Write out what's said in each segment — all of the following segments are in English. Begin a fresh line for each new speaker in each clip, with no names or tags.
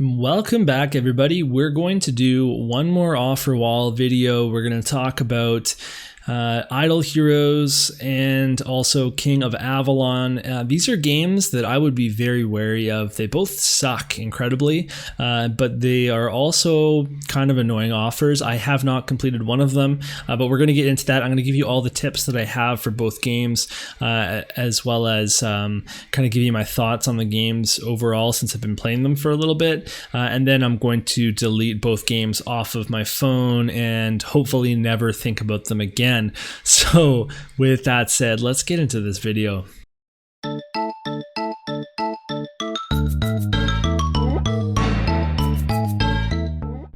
Welcome back, everybody. We're going to do one more Offerwall video. We're going to talk about Idle Heroes and also King of Avalon. These are games that I would be very wary of. They both suck incredibly, but they are also kind of annoying offers. I have not completed one of them, but we're going to get into that. I'm going to give you all the tips that I have for both games, as well as kind of give you my thoughts on the games overall since I've been playing them for a little bit. And then I'm going to delete both games off of my phone and hopefully never think about them again. So with that said, let's get into this video.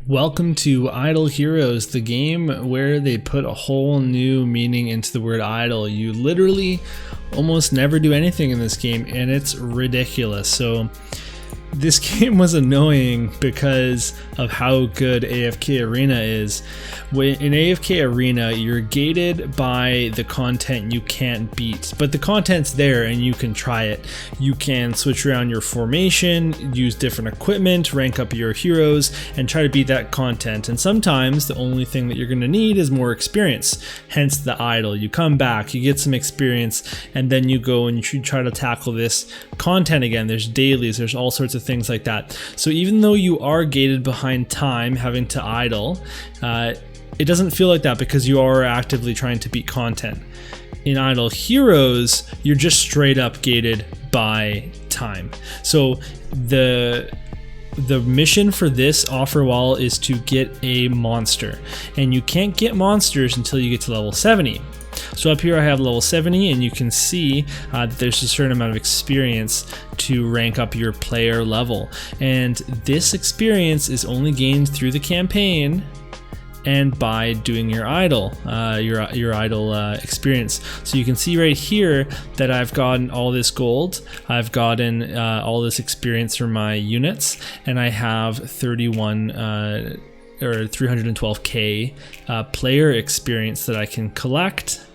Welcome to Idle Heroes, the game where they put a whole new meaning into the word idle. You literally almost never do anything in this game, and it's ridiculous. So this game was annoying because of how good AFK Arena is. In AFK Arena, you're gated by the content you can't beat, but the content's there and you can try it. You can switch around your formation, use different equipment, rank up your heroes, and try to beat that content. And sometimes the only thing that you're going to need is more experience, hence the idle. You come back, you get some experience, and then you go and you try to tackle this content again. There's dailies, there's all sorts of things like that. So even though you are gated behind time, having to idle, it doesn't feel like that because you are actively trying to beat content. In Idle Heroes, you're just straight up gated by time. So the mission for this offer wall is to get a monster, and you can't get monsters until you get to level 70. So up here I have level 70, and you can see that there's a certain amount of experience to rank up your player level, and this experience is only gained through the campaign and by doing your idle, your idle experience. So you can see right here that I've gotten all this gold, I've gotten all this experience from my units, and I have 31 or 312k player experience that I can collect.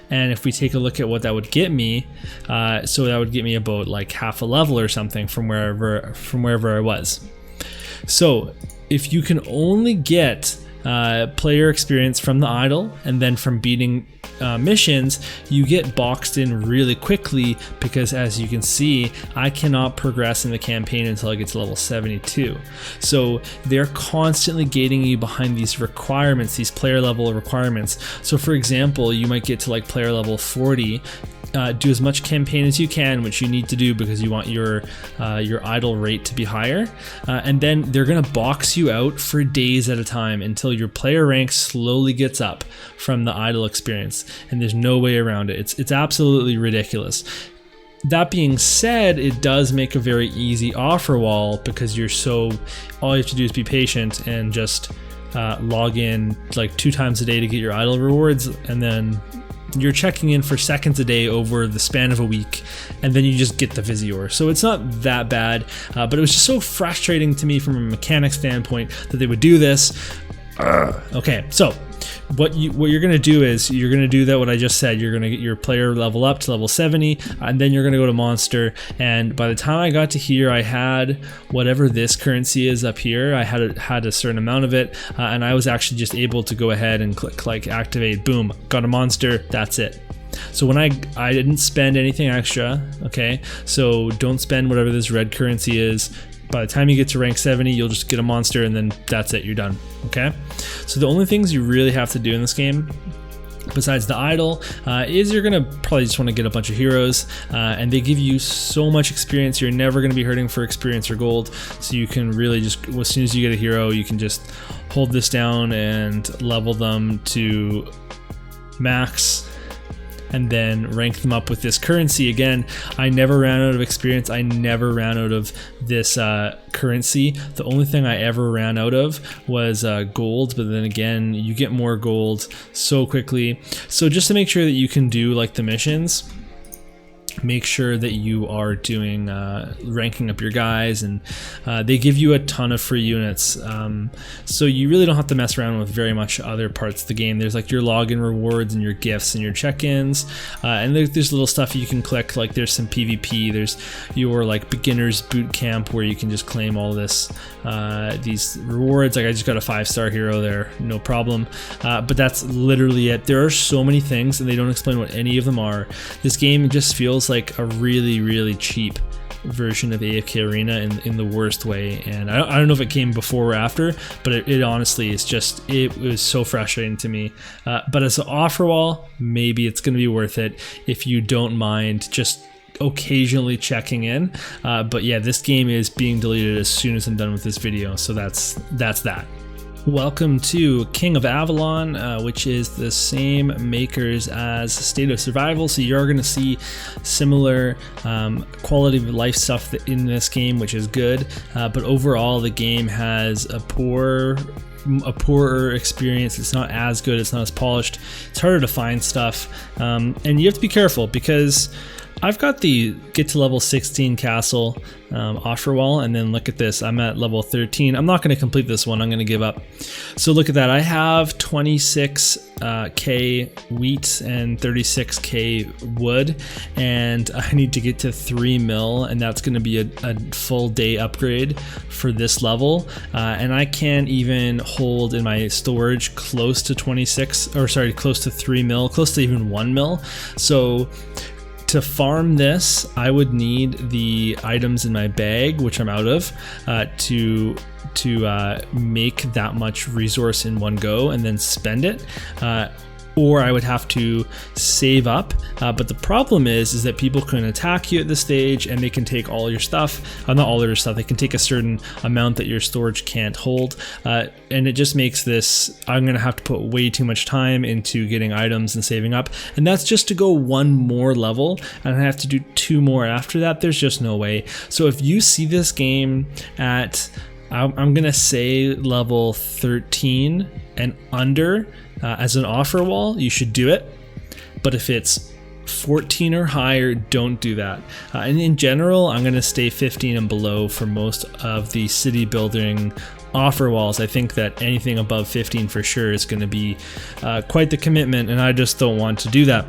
And if we take a look at what that would get me, so that would get me about like half a level or something from wherever I was. So if you can only get player experience from the idle and then from beating missions, you get boxed in really quickly, because as you can see, I cannot progress in the campaign until I get to level 72. So they're constantly gating you behind these requirements, these player level requirements. So for example, you might get to like player level 40, do as much campaign as you can, which you need to do because you want your idle rate to be higher, and then they're gonna box you out for days at a time until your player rank slowly gets up from the idle experience, and there's no way around it. It's absolutely ridiculous. That being said, it does make a very easy offer wall because all you have to do is be patient and just log in like 2 times a day to get your idle rewards, and then you're checking in for seconds a day over the span of a week, and then you just get the visiore. So it's not that bad, but it was just so frustrating to me from a mechanic standpoint that they would do this. Okay, so what you're gonna do is you're gonna do that what I just said. You're gonna get your player level up to level 70, and then you're gonna go to monster. And by the time I got to here, I had whatever this currency is up here. I had a certain amount of it, and I was actually just able to go ahead and click like activate. Boom, got a monster. That's it. So when I didn't spend anything extra. Okay, so don't spend whatever this red currency is. By the time you get to rank 70, you'll just get a monster, and then that's it, you're done. Okay, so the only things you really have to do in this game, besides the idle, is you're gonna probably just want to get a bunch of heroes, and they give you so much experience. You're never gonna be hurting for experience or gold, so you can really just, as soon as you get a hero, you can just hold this down and level them to max, and then rank them up with this currency. Again, I never ran out of experience. I never ran out of this currency. The only thing I ever ran out of was gold, but then again, you get more gold so quickly. So just to make sure that you can do like the missions, make sure that you are doing ranking up your guys, and they give you a ton of free units, so you really don't have to mess around with very much other parts of the game. There's like your login rewards and your gifts and your check-ins, and there's little stuff you can click, like there's some PvP, there's your like beginners boot camp where you can just claim all this these rewards. Like I just got a 5-star hero there, no problem, but that's literally it. There are so many things and they don't explain what any of them are. This game just feels like a really cheap version of AFK Arena in the worst way, and I don't know if it came before or after, but it honestly is just, it was so frustrating to me. But as an offer wall, maybe it's going to be worth it if you don't mind just occasionally checking in, but yeah, this game is being deleted as soon as I'm done with this video, so that's that. Welcome to King of Avalon, which is the same makers as State of Survival, so you're going to see similar quality of life stuff in this game, which is good, but overall the game has a poorer experience. It's not as good, it's not as polished, it's harder to find stuff, and you have to be careful because I've got the get to level 16 castle offer wall, and then look at this, I'm at level 13. I'm not going to complete this one, I'm going to give up. So look at that, I have 26k wheat and 36k wood, and I need to get to 3 mil, and that's going to be a full day upgrade for this level, and I can't even hold in my storage close to 26, or sorry, close to 3 mil, close to even 1 mil. So to farm this, I would need the items in my bag, which I'm out of, to make that much resource in one go and then spend it. Or I would have to save up, but the problem is that people can attack you at this stage and they can take all your stuff, not all your stuff, they can take a certain amount that your storage can't hold, and it just makes this, I'm gonna have to put way too much time into getting items and saving up, and that's just to go one more level, and I have to do 2 more after that. There's just no way. So if you see this game at, I'm gonna say level 13 and under, as an offer wall, you should do it, but if it's 14 or higher, don't do that. And in general, I'm going to stay 15 and below for most of the city building offer walls. I think that anything above 15 for sure is going to be quite the commitment, and I just don't want to do that.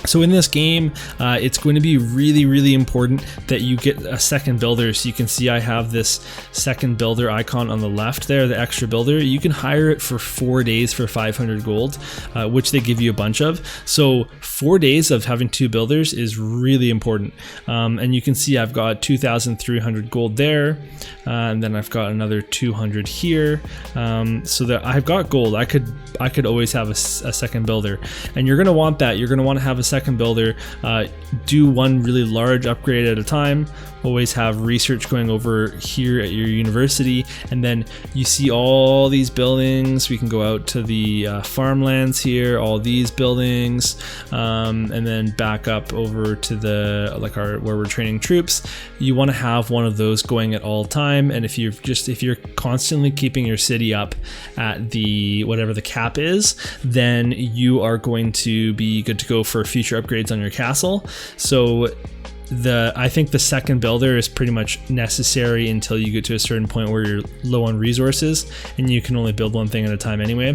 So in this game, it's going to be really important that you get a second builder. So you can see I have this second builder icon on the left there, the extra builder. You can hire it for 4 days for 500 gold, which they give you a bunch of. So 4 days of having 2 builders is really important. And you can see I've got 2,300 gold there, and then I've got another 200 here. So that I've got gold. I could always have a second builder, and you're going to want that. You're going to want to have a second builder, do one really large upgrade at a time, always have research going over here at your university, and then you see all these buildings. We can go out to the farmlands here, all these buildings, and then back up over to the where we're training troops. You want to have one of those going at all time, and if you're constantly keeping your city up at the whatever the cap is, then you are going to be good to go for future upgrades on your castle. So I think the second builder is pretty much necessary until you get to a certain point where you're low on resources and you can only build one thing at a time anyway,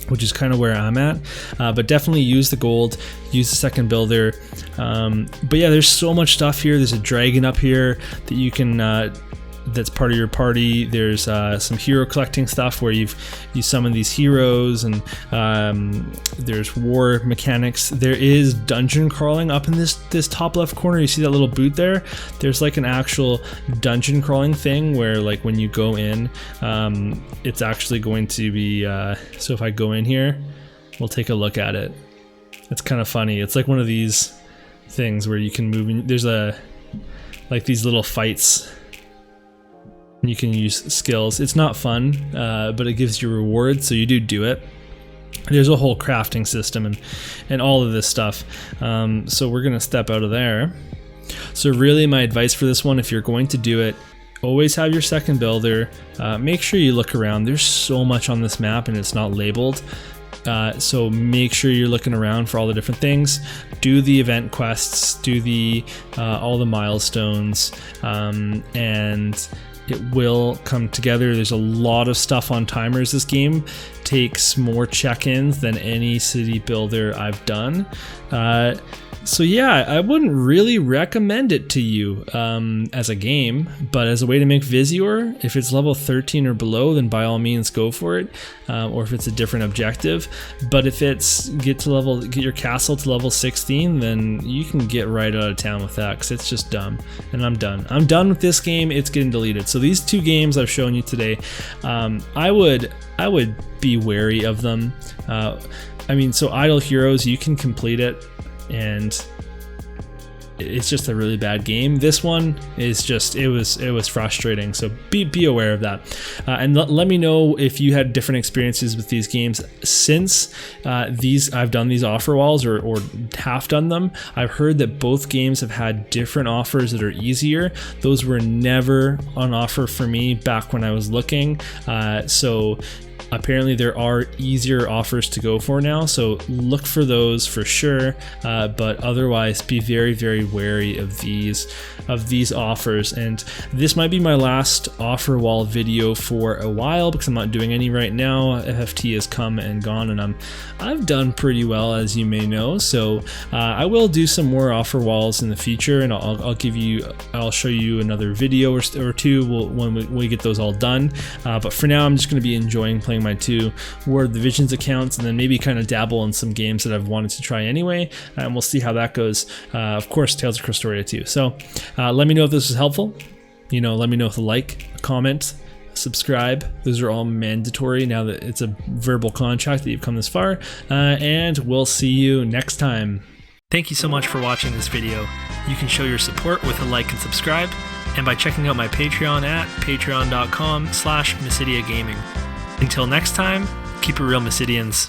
which is kind of where I'm at. But definitely use the gold, use the second builder. But yeah, there's so much stuff here. There's a dragon up here that you can that's part of your party. There's some hero collecting stuff where you summon these heroes, and there's war mechanics. There is dungeon crawling up in this top left corner. You see that little boot there? There's like an actual dungeon crawling thing where like when you go in, it's actually going to be, so if I go in here, we'll take a look at it. It's kind of funny. It's like one of these things where you can move in. There's like these little fights. You can use skills. It's not fun, but it gives you rewards, so you do it. There's a whole crafting system and all of this stuff. So we're gonna step out of there. So really my advice for this one, if you're going to do it, always have your second builder. Make sure you look around. There's so much on this map and it's not labeled. So make sure you're looking around for all the different things. Do the event quests, do the all the milestones, and it will come together. There's a lot of stuff on timers. This game takes more check-ins than any city builder I've done. So yeah, I wouldn't really recommend it to you as a game, but as a way to make visiore, if it's level 13 or below, then by all means go for it, or if it's a different objective. But if it's get your castle to level 16, then you can get right out of town with that, because it's just dumb. And I'm done. I'm done with this game. It's getting deleted. So these 2 games I've shown you today, I would be wary of them. I mean, so Idle Heroes, you can complete it, and it's just a really bad game. This one is just, it was frustrating, so be aware of that. And let me know if you had different experiences with these games since I've done these offer walls, or half done them. I've heard that both games have had different offers that are easier. Those were never on offer for me back when I was looking, so apparently there are easier offers to go for now, so look for those for sure, but otherwise be very, very wary of these offers. And this might be my last offer wall video for a while, because I'm not doing any right now. FFT has come and gone, and I've done pretty well, as you may know, so I will do some more offer walls in the future, and I'll show you another video or 2 when we get those all done, but for now I'm just going to be enjoying playing my 2 War of the Visions accounts, and then maybe kind of dabble in some games that I've wanted to try anyway, and we'll see how that goes. Of course, Tales of Crestoria too. So let me know if this was helpful. Let me know with a like, a comment, subscribe. Those are all mandatory now that it's a verbal contract that you've come this far, and we'll see you next time. Thank you so much for watching this video. You can show your support with a like and subscribe, and by checking out my Patreon at patreon.com/MysidiaGaming. Until next time, keep it real, Mysidians.